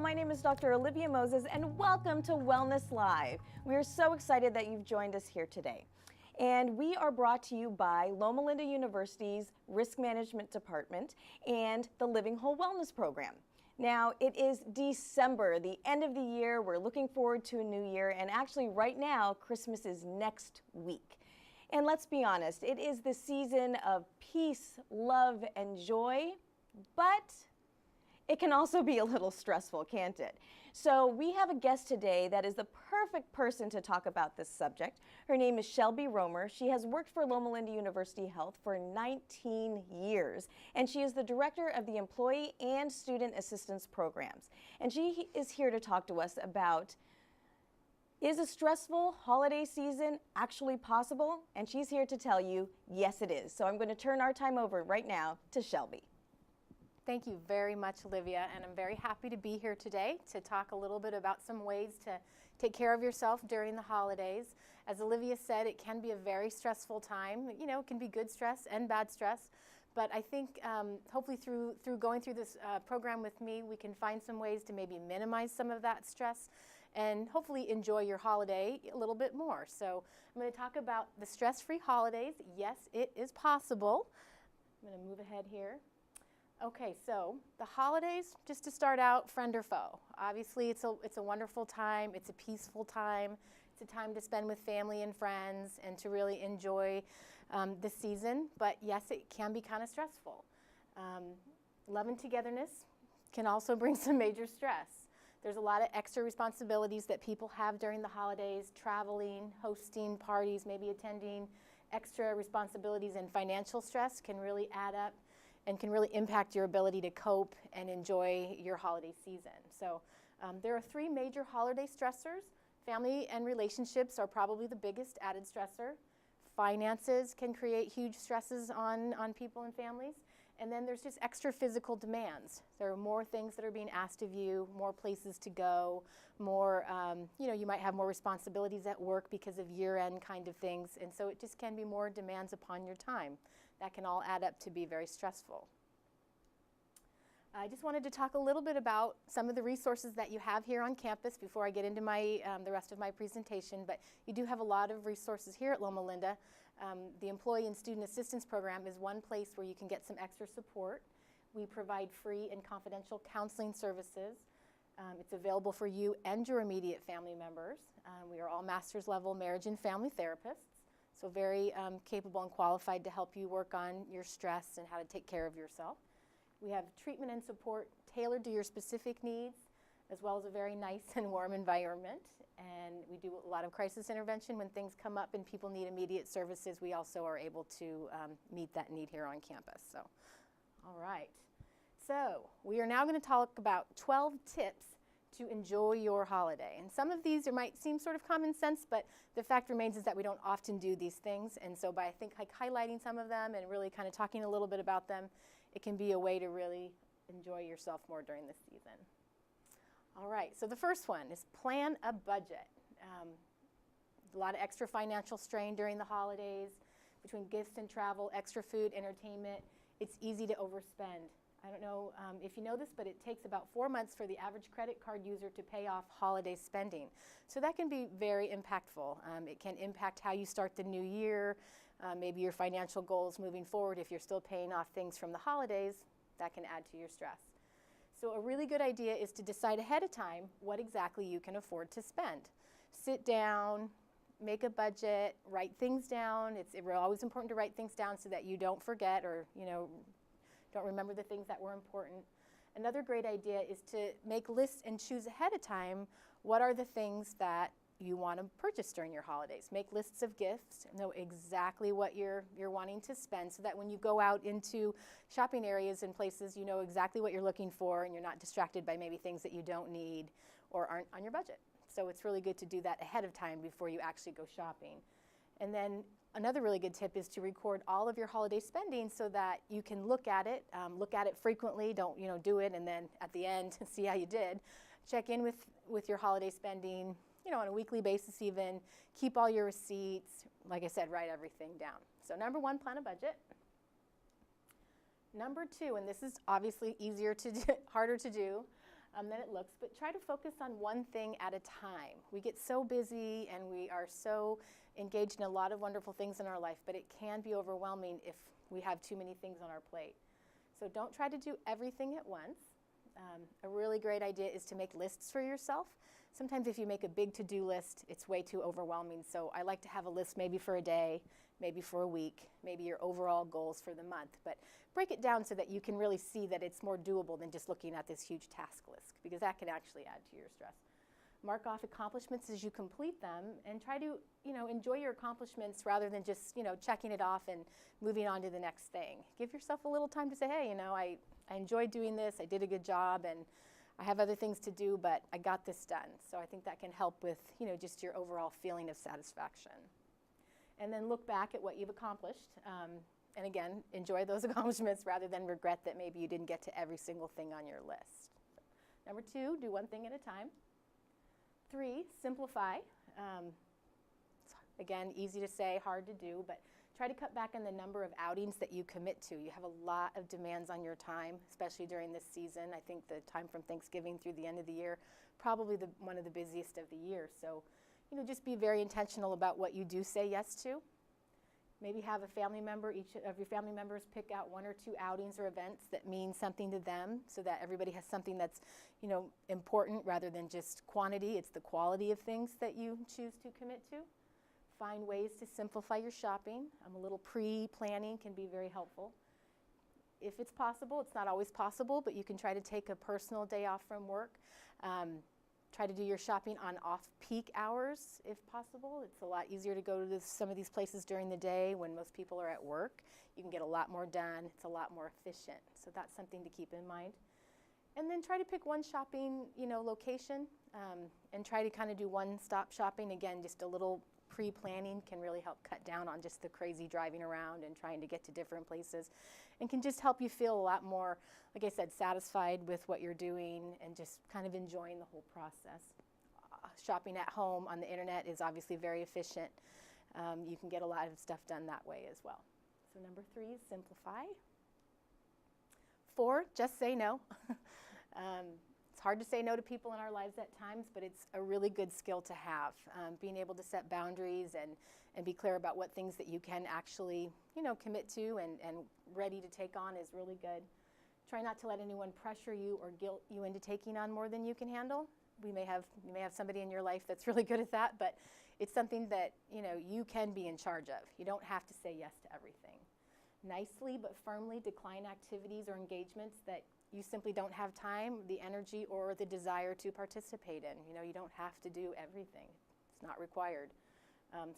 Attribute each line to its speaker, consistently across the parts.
Speaker 1: my name is Dr. Olivia Moses, and welcome to Wellness Live. We are so excited that you've joined us here today. And we are brought to you by Loma Linda University's Risk Management Department and the Living Whole Wellness Program. Now, it is December, the end of the year. We're looking forward to a new year, and actually right now, Christmas is next week. And let's be honest, it is the season of peace, love, and joy, but it can also be a little stressful, can't it? So we have a guest today that is the perfect person to talk about this subject. Her name is Shelby Romer. She has worked for Loma Linda University Health for 19 years, and she is the director of the Employee and Student Assistance Programs. And she is here to talk to us about, is a stressful holiday season actually possible? And she's here to tell you, yes it is. So I'm going to turn our time over right now to Shelby.
Speaker 2: Thank you very much, Olivia, and I'm very happy to be here today to talk a little bit about some ways to take care of yourself during the holidays. As Olivia said, it can be a very stressful time. You know, it can be good stress and bad stress, but I think hopefully through going through this program with me, we can find some ways to maybe minimize some of that stress and hopefully enjoy your holiday a little bit more. So I'm going to talk about the stress-free holidays. Yes, it is possible. I'm going to move ahead here. Okay, so the holidays, just to start out, friend or foe. Obviously, it's a wonderful time. It's a peaceful time. It's a time to spend with family and friends and to really enjoy the season. But yes, it can be kind of stressful. Love and togetherness can also bring some major stress. There's a lot of extra responsibilities that people have during the holidays, traveling, hosting parties, maybe attending. Extra responsibilities and financial stress can really add up and can really impact your ability to cope and enjoy your holiday season. So there are three major holiday stressors. Family and relationships are probably the biggest added stressor. Finances can create huge stresses on people and families. And then there's just extra physical demands. There are more things that are being asked of you, more places to go, more, you might have more responsibilities at work because of year-end kind of things. And so it just can be more demands upon your time. That can all add up to be very stressful. I just wanted to talk a little bit about some of the resources that you have here on campus before I get into the rest of my presentation, but you do have a lot of resources here at Loma Linda. The Employee and Student Assistance Program is one place where you can get some extra support. We provide free and confidential counseling services. It's available for you and your immediate family members. We are all master's level marriage and family therapists. So very capable and qualified to help you work on your stress and how to take care of yourself. We have treatment and support tailored to your specific needs, as well as a very nice and warm environment. And we do a lot of crisis intervention when things come up and people need immediate services. We also are able to meet that need here on campus. So, all right. So we are now going to talk about 12 tips to enjoy your holiday. And some of these might seem sort of common sense, but the fact remains is that we don't often do these things. And so by, I think, like highlighting some of them and really kind of talking a little bit about them, it can be a way to really enjoy yourself more during the season. All right, so the first one is plan a budget. A lot of extra financial strain during the holidays, between gifts and travel, extra food, entertainment. It's easy to overspend. I don't know if you know this, but it takes about 4 months for the average credit card user to pay off holiday spending. So that can be very impactful. It can impact how you start the new year, maybe your financial goals moving forward. If you're still paying off things from the holidays, that can add to your stress. So a really good idea is to decide ahead of time what exactly you can afford to spend. Sit down, make a budget, write things down. It's always important to write things down so that you don't forget or, don't remember the things that were important. Another great idea is to make lists and choose ahead of time what are the things that you want to purchase during your holidays. Make lists of gifts, know exactly what you're wanting to spend so that when you go out into shopping areas and places, you know exactly what you're looking for and you're not distracted by maybe things that you don't need or aren't on your budget. So it's really good to do that ahead of time before you actually go shopping. And then another really good tip is to record all of your holiday spending so that you can look at it frequently. Don't do it and then at the end see how you did. Check in with your holiday spending, on a weekly basis even. Keep all your receipts. Like I said, write everything down. So number one, plan a budget. Number two, and this is obviously harder to do, than it looks, but try to focus on one thing at a time. We get so busy and we are so engaged in a lot of wonderful things in our life, but it can be overwhelming if we have too many things on our plate. So don't try to do everything at once. A really great idea is to make lists for yourself. Sometimes if you make a big to-do list, it's way too overwhelming. So I like to have a list maybe for a day, maybe for a week, maybe your overall goals for the month. But break it down so that you can really see that it's more doable than just looking at this huge task list, because that can actually add to your stress. Mark off accomplishments as you complete them, and try to, enjoy your accomplishments rather than just, checking it off and moving on to the next thing. Give yourself a little time to say, hey, I enjoyed doing this, I did a good job, and I have other things to do, but I got this done. So I think that can help with, just your overall feeling of satisfaction. And then look back at what you've accomplished. And again, enjoy those accomplishments rather than regret that maybe you didn't get to every single thing on your list. Number 2, do one thing at a time. 3, simplify. Again, easy to say, hard to do, but try to cut back on the number of outings that you commit to. You have a lot of demands on your time, especially during this season. I think the time from Thanksgiving through the end of the year, probably one of the busiest of the year. So, just be very intentional about what you do say yes to. Maybe have a family member, each of your family members pick out 1 or 2 outings or events that mean something to them so that everybody has something that's, important rather than just quantity. It's the quality of things that you choose to commit to. Find ways to simplify your shopping. A little pre-planning can be very helpful. If it's possible, it's not always possible, but you can try to take a personal day off from work. Try to do your shopping on off-peak hours if possible. It's a lot easier to go to some of these places during the day when most people are at work. You can get a lot more done. It's a lot more efficient. So that's something to keep in mind. And then try to pick one shopping, location, and try to kind of do one-stop shopping. Again, just a little pre-planning can really help cut down on just the crazy driving around and trying to get to different places, and can just help you feel a lot more, like I said, satisfied with what you're doing and just kind of enjoying the whole process. Shopping at home on the internet is obviously very efficient. You can get a lot of stuff done that way as well. So number 3 is simplify. 4, just say no. It's hard to say no to people in our lives at times, but it's a really good skill to have. Being able to set boundaries and be clear about what things that you can actually, commit to and ready to take on is really good. Try not to let anyone pressure you or guilt you into taking on more than you can handle. You may have somebody in your life that's really good at that, but it's something that, you can be in charge of. You don't have to say yes to everything. Nicely but firmly decline activities or engagements that you simply don't have time, the energy, or the desire to participate in. You don't have to do everything. It's not required.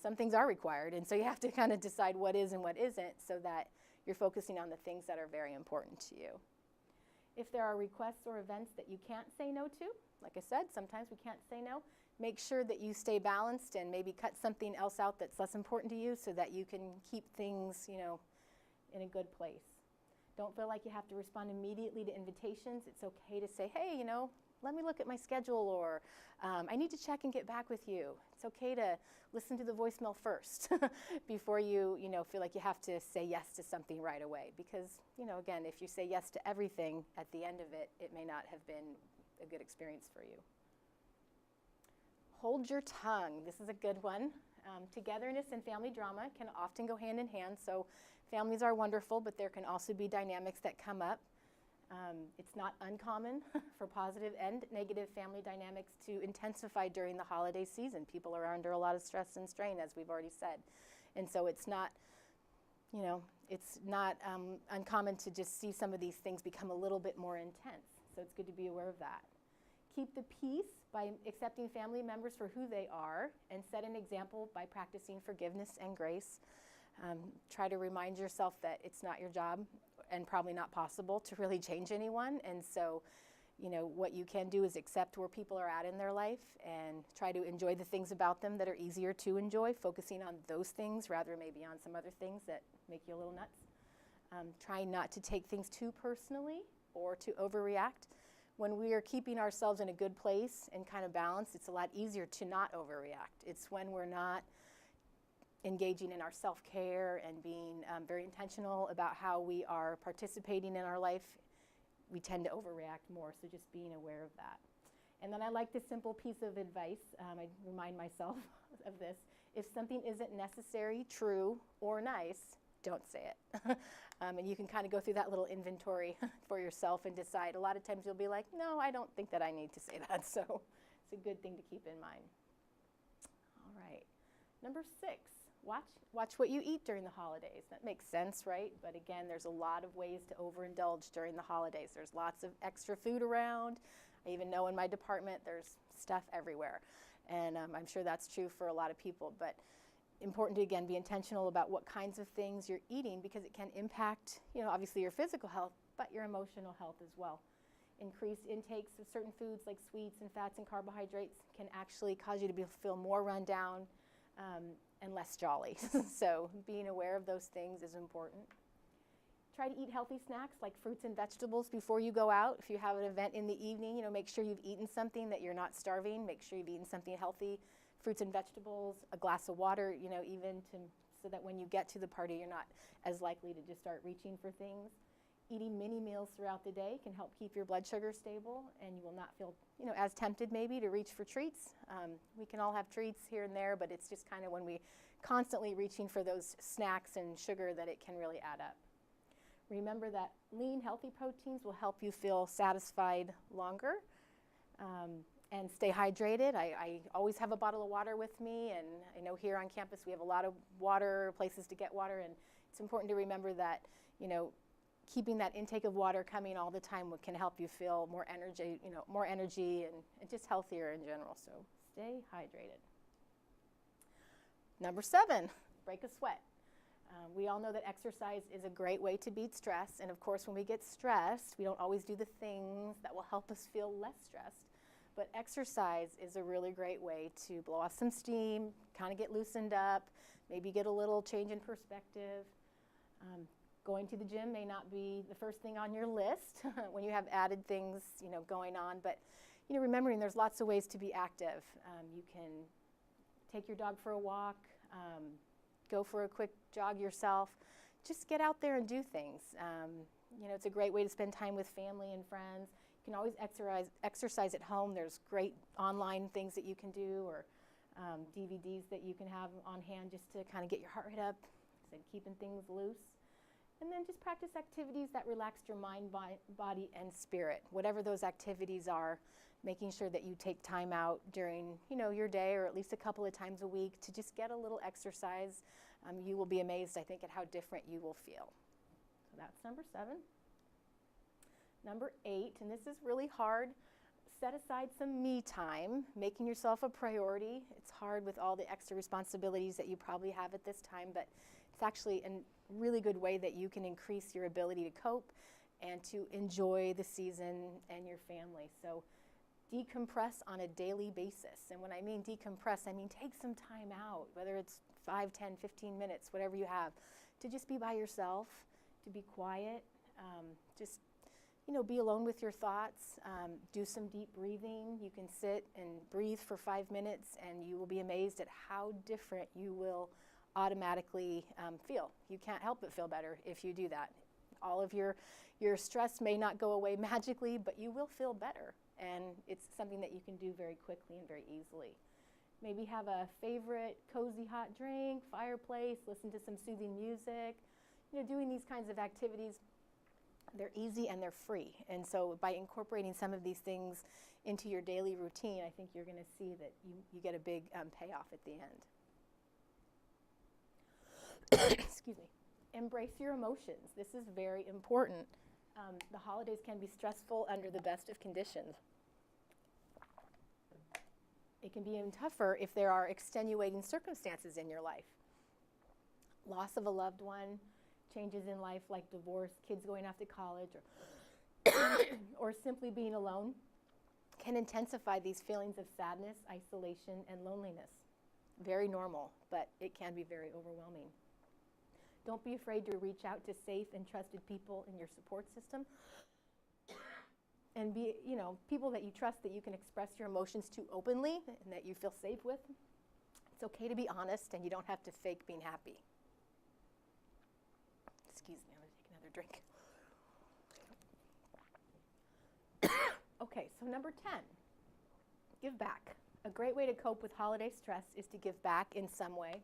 Speaker 2: Some things are required, and so you have to kind of decide what is and what isn't so that you're focusing on the things that are very important to you. If there are requests or events that you can't say no to, like I said, sometimes we can't say no, make sure that you stay balanced and maybe cut something else out that's less important to you so that you can keep things, in a good place. Don't feel like you have to respond immediately to invitations. It's okay to say, hey, let me look at my schedule, or I need to check and get back with you. It's okay to listen to the voicemail first before you, feel like you have to say yes to something right away. Because, again, if you say yes to everything, at the end of it, it may not have been a good experience for you. Hold your tongue. This is a good one. Togetherness and family drama can often go hand in hand. So families are wonderful, but there can also be dynamics that come up. It's not uncommon for positive and negative family dynamics to intensify during the holiday season. People are under a lot of stress and strain, as we've already said. And so it's not, uncommon to just see some of these things become a little bit more intense. So it's good to be aware of that. Keep the peace by accepting family members for who they are, and set an example by practicing forgiveness and grace. Try to remind yourself that it's not your job and probably not possible to really change anyone. And so, what you can do is accept where people are at in their life and try to enjoy the things about them that are easier to enjoy, focusing on those things rather maybe on some other things that make you a little nuts. Try not to take things too personally or to overreact. When we are keeping ourselves in a good place and kind of balanced, it's a lot easier to not overreact. It's when we're not engaging in our self-care and being very intentional about how we are participating in our life we tend to overreact more, so just being aware of that. And then I like this simple piece of advice. I remind myself of this. If something isn't necessary, true, or nice, don't say it. And you can kind of go through that little inventory for yourself and decide. A lot of times you'll be like, no, I don't think that I need to say that. So it's a good thing to keep in mind. All right. Number 6, watch what you eat during the holidays. That makes sense, right? But again, there's a lot of ways to overindulge during the holidays. There's lots of extra food around. I even know in my department there's stuff everywhere. And I'm sure that's true for a lot of people. But important to, again, be intentional about what kinds of things you're eating, because it can impact, obviously your physical health, but your emotional health as well. Increased intakes of certain foods like sweets and fats and carbohydrates can actually cause you to feel more run down and less jolly. So being aware of those things is important. Try to eat healthy snacks like fruits and vegetables before you go out. If you have an event in the evening, make sure you've eaten something, that you're not starving. Make sure you've eaten something healthy. Fruits and vegetables, a glass of water, so that when you get to the party, you're not as likely to just start reaching for things. Eating mini meals throughout the day can help keep your blood sugar stable, and you will not feel, as tempted maybe to reach for treats. We can all have treats here and there, but it's just kind of when we constantly reaching for those snacks and sugar that it can really add up. Remember that lean, healthy proteins will help you feel satisfied longer. And stay hydrated. I always have a bottle of water with me, and I know here on campus we have a lot of water, places to get water, and it's important to remember that, keeping that intake of water coming all the time can help you feel more energy and just healthier in general. So stay hydrated. Number 7, break a sweat. We all know that exercise is a great way to beat stress, and of course when we get stressed, we don't always do the things that will help us feel less stressed. But exercise is a really great way to blow off some steam, kind of get loosened up, maybe get a little change in perspective. Going to the gym may not be the first thing on your list when you have added things, going on. But, remembering there's lots of ways to be active. You can take your dog for a walk, go for a quick jog yourself. Just get out there and do things. It's a great way to spend time with family and friends. You can always exercise at home. There's great online things that you can do, or DVDs that you can have on hand just to kind of get your heart rate up, so keeping things loose. And then just practice activities that relax your mind, body, and spirit. Whatever those activities are, making sure that you take time out during your day, or at least a couple of times a week, to just get a little exercise. You will be amazed, I think, at how different you will feel. So that's number 7. Number 8, and this is really hard, set aside some me time, making yourself a priority. It's hard with all the extra responsibilities that you probably have at this time, but it's actually a really good way that you can increase your ability to cope and to enjoy the season and your family. So decompress on a daily basis. And when I mean decompress, I mean take some time out, whether it's 5, 10, 15 minutes, whatever you have, to just be by yourself, to be quiet, just be alone with your thoughts, do some deep breathing. You can sit and breathe for 5 minutes, and you will be amazed at how different you will automatically feel. You can't help but feel better if you do that. All of your stress may not go away magically, but you will feel better, and it's something that you can do very quickly and very easily. Maybe have a favorite cozy hot drink, fireplace, listen to some soothing music. Doing these kinds of activities, they're easy and they're free. And so by incorporating some of these things into your daily routine, I think you're going to see that you get a big payoff at the end. Excuse me. Embrace your emotions. This is very important. The holidays can be stressful under the best of conditions. It can be even tougher if there are extenuating circumstances in your life. Loss of a loved one, changes in life like divorce, kids going off to college, or simply being alone can intensify these feelings of sadness, isolation, and loneliness. Very normal, but it can be very overwhelming. Don't be afraid to reach out to safe and trusted people in your support system. And be, people that you trust, that you can express your emotions to openly and that you feel safe with. It's okay to be honest, and you don't have to fake being happy. Excuse me, I'm going to take another drink. Okay, so number 10, give back. A great way to cope with holiday stress is to give back in some way.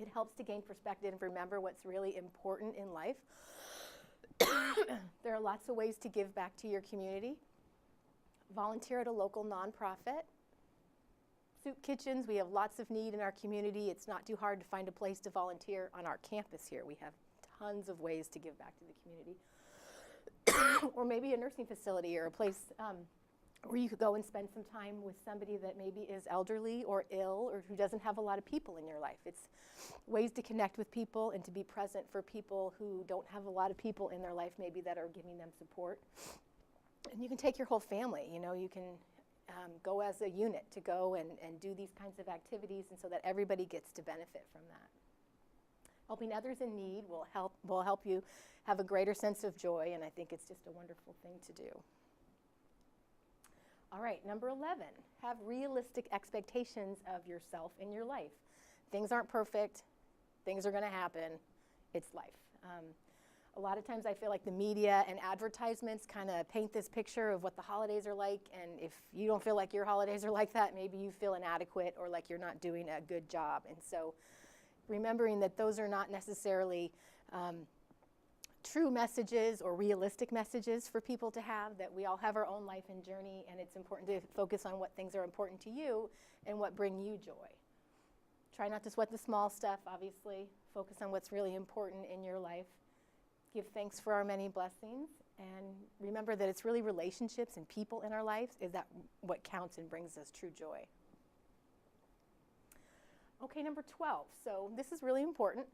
Speaker 2: It helps to gain perspective and remember what's really important in life. There are lots of ways to give back to your community. Volunteer at a local nonprofit. Soup kitchens, we have lots of need in our community. It's not too hard to find a place to volunteer on our campus here. We have tons of ways to give back to the community. Or maybe a nursing facility or a place where you could go and spend some time with somebody that maybe is elderly or ill or who doesn't have a lot of people in your life. It's ways to connect with people and to be present for people who don't have a lot of people in their life maybe that are giving them support. And you can take your whole family, you know, you can go as a unit to go and do these kinds of activities, and so that everybody gets to benefit from that. Helping others in need will help you have a greater sense of joy, and I think it's just a wonderful thing to do. All right, number 11, have realistic expectations of yourself in your life. Things aren't perfect. Things are going to happen. It's life. A lot of times I feel like the media and advertisements kind of paint this picture of what the holidays are like, and if you don't feel like your holidays are like that, maybe you feel inadequate or like you're not doing a good job. And so remembering that those are not necessarily true messages or realistic messages for people to have, that we all have our own life and journey, and it's important to focus on what things are important to you and what bring you joy. Try not to sweat the small stuff, obviously. Focus on what's really important in your life. Give thanks for our many blessings, and remember that it's really relationships and people in our lives is that what counts and brings us true joy. Okay, number 12. So this is really important.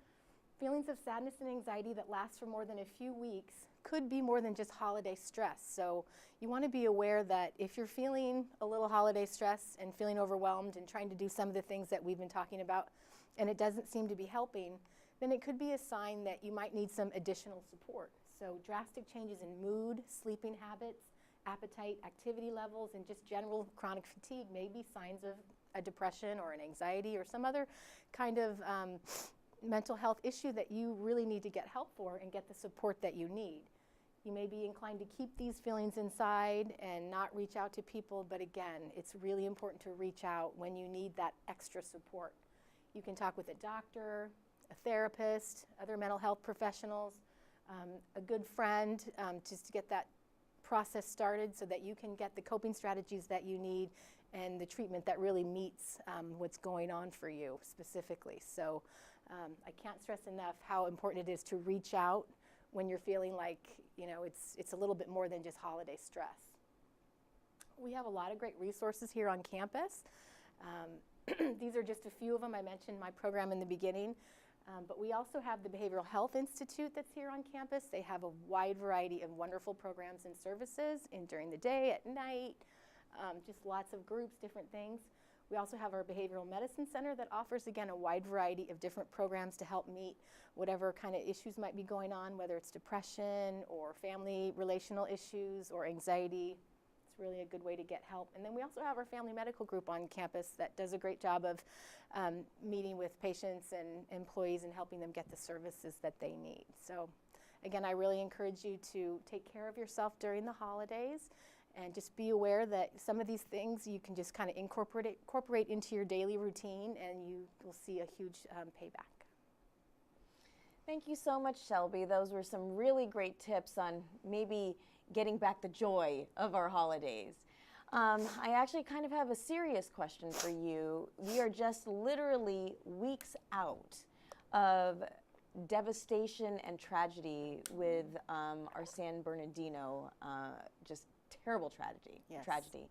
Speaker 2: Feelings of sadness and anxiety that last for more than a few weeks could be more than just holiday stress. So you want to be aware that if you're feeling a little holiday stress and feeling overwhelmed and trying to do some of the things that we've been talking about, and it doesn't seem to be helping, then it could be a sign that you might need some additional support. So drastic changes in mood, sleeping habits, appetite, activity levels, and just general chronic fatigue may be signs of a depression or an anxiety or some other kind of mental health issue that you really need to get help for and get the support that you need. You may be inclined to keep these feelings inside and not reach out to people, but again, it's really important to reach out when you need that extra support. You can talk with a doctor, a therapist, other mental health professionals, a good friend, just to get that process started so that you can get the coping strategies that you need and the treatment that really meets what's going on for you specifically. So I can't stress enough how important it is to reach out when you're feeling like, you know, it's a little bit more than just holiday stress. We have a lot of great resources here on campus. These are just a few of them. I mentioned my program in the beginning. But we also have the Behavioral Health Institute that's here on campus. They have a wide variety of wonderful programs and services during the day, at night, just lots of groups, different things. We also have our Behavioral Medicine Center that offers, again, a wide variety of different programs to help meet whatever kind of issues might be going on, whether it's depression or family relational issues or anxiety. It's really a good way to get help. And then we also have our family medical group on campus that does a great job of meeting with patients and employees and helping them get the services that they need. So again, I really encourage you to take care of yourself during the holidays and just be aware that some of these things you can just kind of incorporate into your daily routine, and you will see a huge payback.
Speaker 1: Thank you so much, Shelby. Those were some really great tips on maybe getting back the joy of our holidays. I actually kind of have a serious question for you. We are just literally weeks out of devastation and tragedy with our San Bernardino, just terrible tragedy.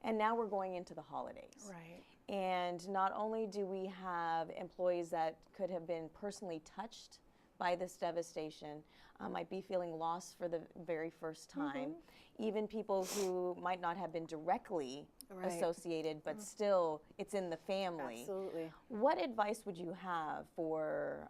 Speaker 1: And now we're going into the holidays.
Speaker 2: Right.
Speaker 1: And not only do we have employees that could have been personally touched by this devastation, might be feeling loss for the very first time. Even people who might not have been directly associated, but still it's in the family.
Speaker 2: Absolutely.
Speaker 1: What advice would you have for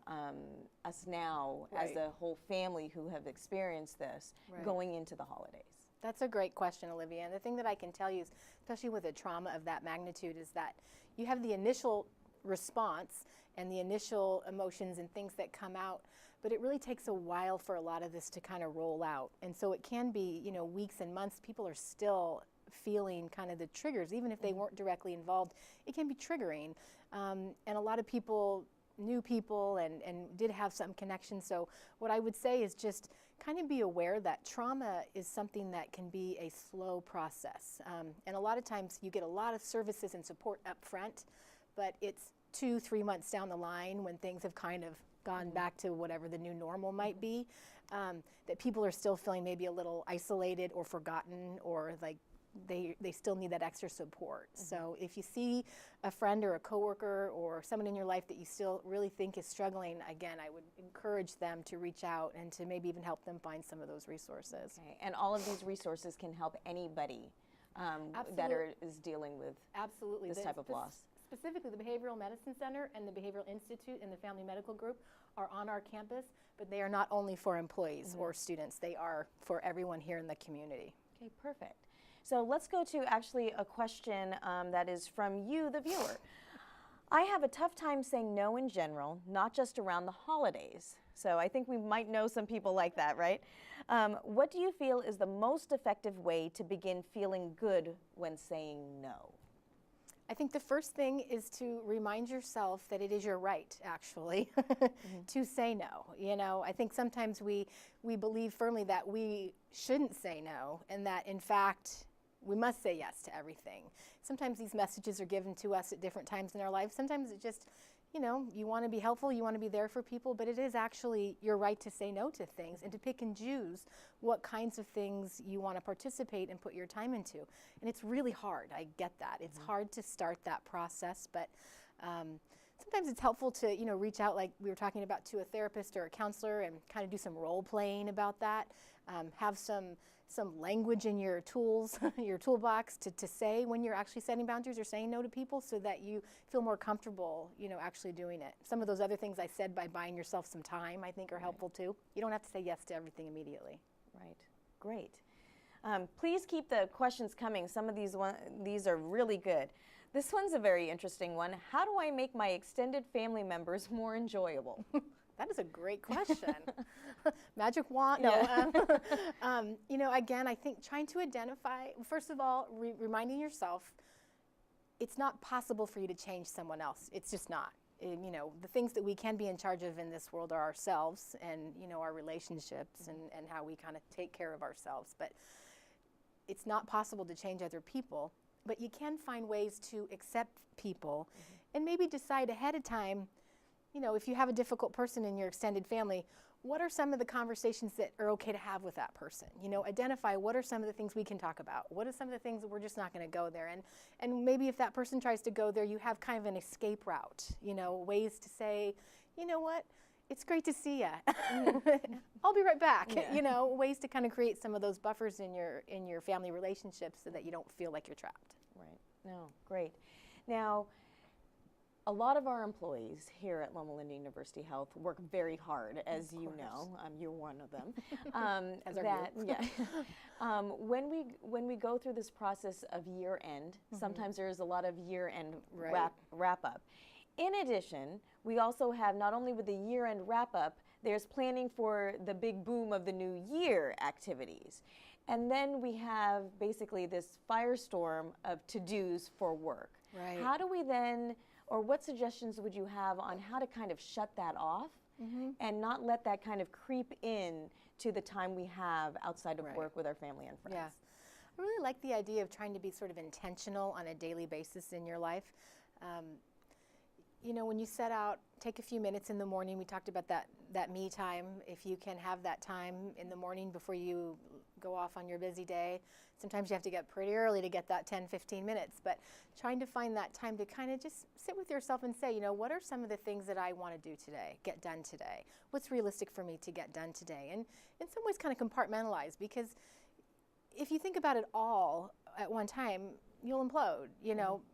Speaker 1: us now as a whole family who have experienced this going into the holidays?
Speaker 2: That's a great question, Olivia. And the thing that I can tell you is, especially with a trauma of that magnitude, is that you have the initial response and the initial emotions and things that come out. But it really takes a while for a lot of this to kind of roll out. And so it can be, weeks and months. People are still feeling kind of the triggers, even if they weren't directly involved. It can be triggering. And a lot of people knew people and did have some connection. So what I would say is just kind of be aware that trauma is something that can be a slow process. And a lot of times you get a lot of services and support up front, but it's 2-3 months down the line when things have kind of gone back to whatever the new normal might be, that people are still feeling maybe a little isolated or forgotten, or like they still need that extra support. So if you see a friend or a coworker or someone in your life that you still really think is struggling, again, I would encourage them to reach out and to maybe even help them find some of those resources.
Speaker 1: Okay. And all of these resources can help anybody that is dealing with this type of loss.
Speaker 2: Specifically, the Behavioral Medicine Center and the Behavioral Institute and the Family Medical Group are on our campus, but they are not only for employees or students, they are for everyone here in the community.
Speaker 1: Okay, perfect. So let's go to actually a question that is from you, the viewer. I have a tough time saying no in general, not just around the holidays. So I think we might know some people like that, right? What do you feel is the most effective way to begin feeling good when saying no?
Speaker 2: I think the first thing is to remind yourself that it is your right, actually, to say no. I think sometimes we believe firmly that we shouldn't say no, and that, in fact, we must say yes to everything. Sometimes these messages are given to us at different times in our life. Sometimes it's just, you want to be helpful, you want to be there for people, but it is actually your right to say no to things and to pick and choose what kinds of things you want to participate and put your time into. And it's really hard. I get that. It's hard to start that process, but sometimes it's helpful to, reach out, like we were talking about, to a therapist or a counselor and kind of do some role playing about that. Have some language in your tools, your toolbox to say when you're actually setting boundaries or saying no to people, so that you feel more comfortable, actually doing it. Some of those other things I said, by buying yourself some time, I think are helpful too. You don't have to say yes to everything immediately.
Speaker 1: Right. Great. Please keep the questions coming. Some of these are really good. This one's a very interesting one. How do I make my extended family members more enjoyable?
Speaker 2: That is a great question. Magic wand? No. Again, I think trying to identify, first of all, reminding yourself it's not possible for you to change someone else. It's just not. The things that we can be in charge of in this world are ourselves and, our relationships and how we kind of take care of ourselves. But it's not possible to change other people. But you can find ways to accept people and maybe decide ahead of time, if you have a difficult person in your extended family, what are some of the conversations that are okay to have with that person? Identify what are some of the things we can talk about. What are some of the things that we're just not going to go there? And maybe if that person tries to go there, you have kind of an escape route, ways to say, you know what, it's great to see you. I'll be right back.
Speaker 1: Yeah.
Speaker 2: Ways to kind of create some of those buffers in your family relationships so that you don't feel like you're trapped.
Speaker 1: Right. No, great. Now, a lot of our employees here at Loma Linda University Health work very hard, as you know. You're one of them.
Speaker 2: As are you.
Speaker 1: Yeah. When we go through this process of year end, sometimes there is a lot of year end wrap up. In addition, we also have, not only with the year end wrap up, there's planning for the big boom of the new year activities. And then we have basically this firestorm of to-dos for work.
Speaker 2: Right.
Speaker 1: How do we then, or what suggestions would you have on how to kind of shut that off and not let that kind of creep in to the time we have outside of work with our family and friends?
Speaker 2: Yeah. I really like the idea of trying to be sort of intentional on a daily basis in your life. When you set out, take a few minutes in the morning. We talked about that me time. If you can have that time in the morning before you go off on your busy day. Sometimes you have to get pretty early to get that 10, 15 minutes, but trying to find that time to kind of just sit with yourself and say, what are some of the things that I want to do today, get done today? What's realistic for me to get done today? And in some ways kind of compartmentalize, because if you think about it all at one time, you'll implode,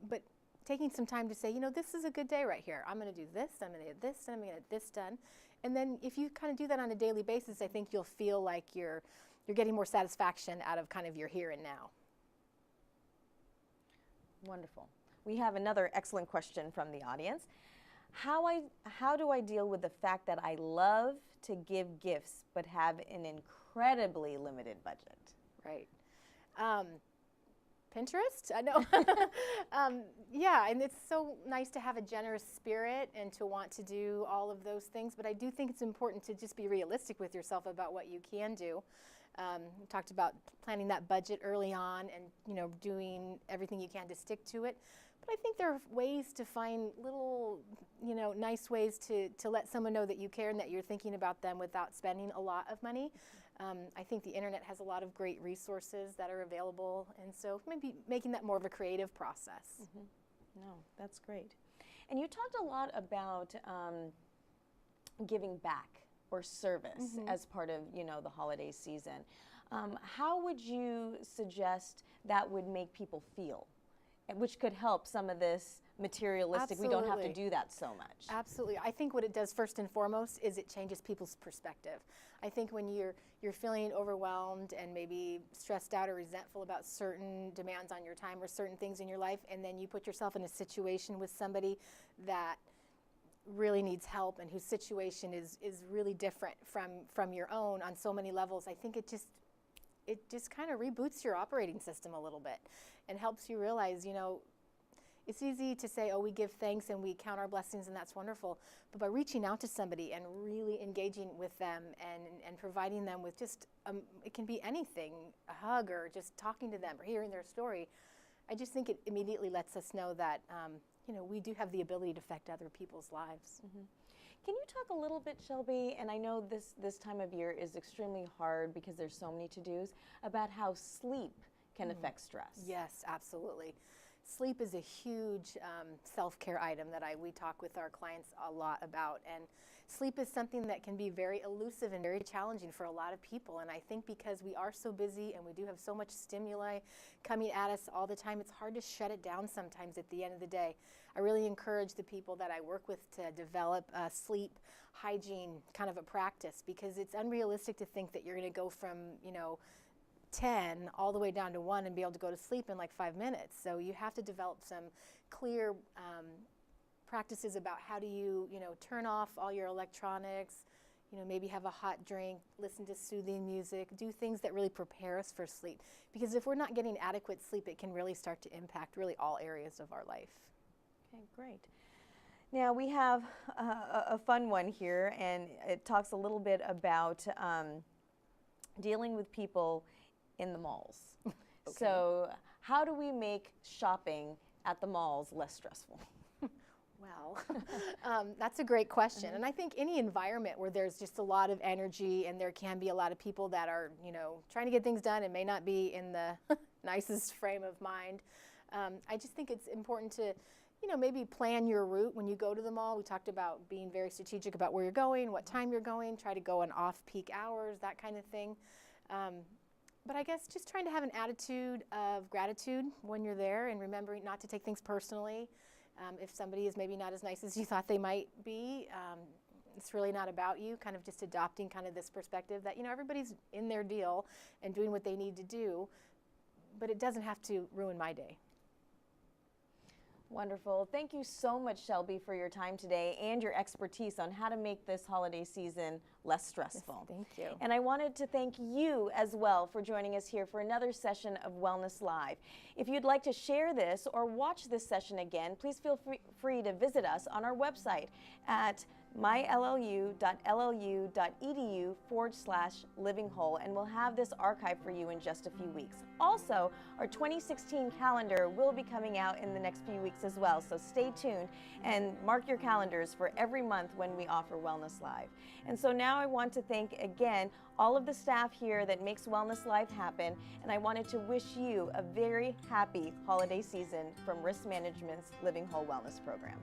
Speaker 2: but taking some time to say, this is a good day right here. I'm going to do this, I'm going to get this, and I'm going to get this done. And then if you kind of do that on a daily basis, I think you'll feel like you're getting more satisfaction out of kind of your here and now.
Speaker 1: Wonderful. We have another excellent question from the audience. how do I deal with the fact that I love to give gifts but have an incredibly limited budget?
Speaker 2: Right. Pinterest? I know. Yeah, and it's so nice to have a generous spirit and to want to do all of those things, but I do think it's important to just be realistic with yourself about what you can do. We talked about planning that budget early on and, you know, doing everything you can to stick to it. But I think there are ways to find little, you know, nice ways to let someone know that you care and that you're thinking about them without spending a lot of money. I think the internet has a lot of great resources that are available, and so maybe making that more of a creative process.
Speaker 1: No, that's great. And you talked a lot about giving back or service as part of, you know, the holiday season. How would you suggest that would make people feel, which could help some of this materialistic?
Speaker 2: Absolutely.
Speaker 1: We don't have to do that so much.
Speaker 2: Absolutely. I think what it does first and foremost is it changes people's perspective. I think when you're feeling overwhelmed and maybe stressed out or resentful about certain demands on your time or certain things in your life, and then you put yourself in a situation with somebody that really needs help and whose situation is really different from your own on so many levels, I think it just kind of reboots your operating system a little bit and helps you realize, you know, it's easy to say, oh, we give thanks and we count our blessings and that's wonderful. But by reaching out to somebody and really engaging with them and providing them with just, it can be anything, a hug or just talking to them or hearing their story, I just think it immediately lets us know that, you know, we do have the ability to affect other people's lives.
Speaker 1: Can you talk a little bit, Shelby, and I know this time of year is extremely hard because there's so many to-dos, about how sleep can affect stress?
Speaker 2: Yes, absolutely. Sleep is a huge self-care item that we talk with our clients a lot about, and sleep is something that can be very elusive and very challenging for a lot of people, and I think because we are so busy and we do have so much stimuli coming at us all the time, it's hard to shut it down sometimes at the end of the day. I really encourage the people that I work with to develop sleep hygiene kind of a practice, because it's unrealistic to think that you're going to go from, you know, 10 all the way down to 1 and be able to go to sleep in like 5 minutes. So you have to develop some clear practices about how do you know, turn off all your electronics, you know, maybe have a hot drink, listen to soothing music, do things that really prepare us for sleep. Because if we're not getting adequate sleep, it can really start to impact really all areas of our life.
Speaker 1: Okay, great. Now we have a fun one here, and it talks a little bit about dealing with people in the malls.
Speaker 2: Okay.
Speaker 1: So how do we make shopping at the malls less stressful?
Speaker 2: Well, that's a great question. And I think any environment where there's just a lot of energy and there can be a lot of people that are, you know, trying to get things done and may not be in the nicest frame of mind, I just think it's important to, you know, maybe plan your route when you go to the mall. We talked about being very strategic about where you're going, what time you're going, try to go on off-peak hours, that kind of thing. But I guess just trying to have an attitude of gratitude when you're there and remembering not to take things personally. If somebody is maybe not as nice as you thought they might be, it's really not about you, kind of just adopting kind of this perspective that, you know, everybody's in their deal and doing what they need to do, but it doesn't have to ruin my day.
Speaker 1: Wonderful. Thank you so much, Shelby, for your time today and your expertise on how to make this holiday season less stressful.
Speaker 2: Yes, thank you.
Speaker 1: And I wanted to thank you as well for joining us here for another session of Wellness Live. If you'd like to share this or watch this session again, please feel free to visit us on our website at myllu.llu.edu/living-whole, and we'll have this archived for you in just a few weeks. Also, our 2016 calendar will be coming out in the next few weeks as well, so stay tuned and mark your calendars for every month when we offer Wellness Live. And so now I want to thank again all of the staff here that makes Wellness Live happen, and I wanted to wish you a very happy holiday season from Risk Management's Living Whole Wellness Program.